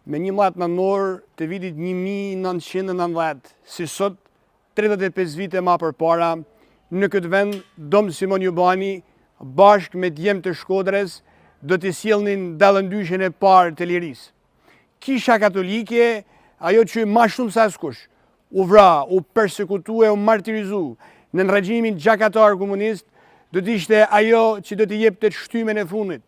me 11 nënor të vitit 1990, si sot 35 vite ma përpara, në këtë vend, Dom Simon Jubani, bashkë me djemë të Shkodrës, do të sjellnin dallëndyshjen e parë të lirisë. Kisha katolike, ajo që ma shumë se askush, u vra, u persekutue, u martirizu në regjimin gjakatar komunist, do të ishte ajo që do të jepte shtymen e fundit,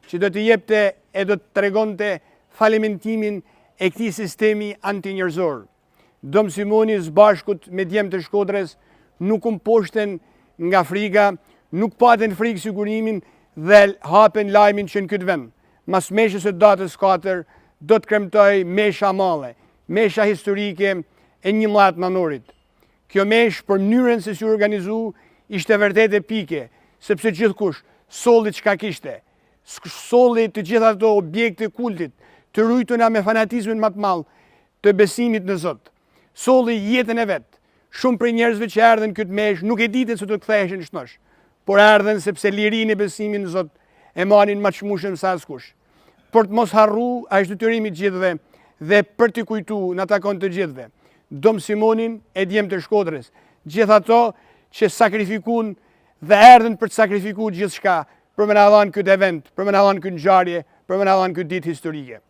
që do të jepte e do të tregonte falimentimin e këtij sistemi antinjerëzor. Dom Simoni së bashkut me djemë të Shkodrës nuk u mposhten nga frika, nuk paten frikë sigurimin dhe hapen lajmin që në këtë vend, mas meshës së datës 4, do të kremtoj mesha male, mesha historike e 11 nënorit. Kjo mesh për mënyrën se si organizu ishte vërtet epike, sepse gjithkush solli çka kishte, solli të gjitha ato objekte kultit, të rujtuna me fanatizmin më të madh të besimit në Zot. Solli jetën e vet. Shumë prej njerëzve që erdhen këtë mesh nuk e ditën se do të ktheheshin shnosh, por erdhen sepse lirinë e besimit në Zot e marrin më çmueshëm sa askush. Për të mos harru është detyrimi i gjithëve dhe për të kujtuar në takon të gjithëve. Dom Simonin e djemë të Shkodrës, gjithë ato që sakrifikun dhe erdhen për të sakrifikuar gjithçka për më na dhënë këtë event, për më na dhënë këtë ngjarje, për më na dhënë këtë ditë historike.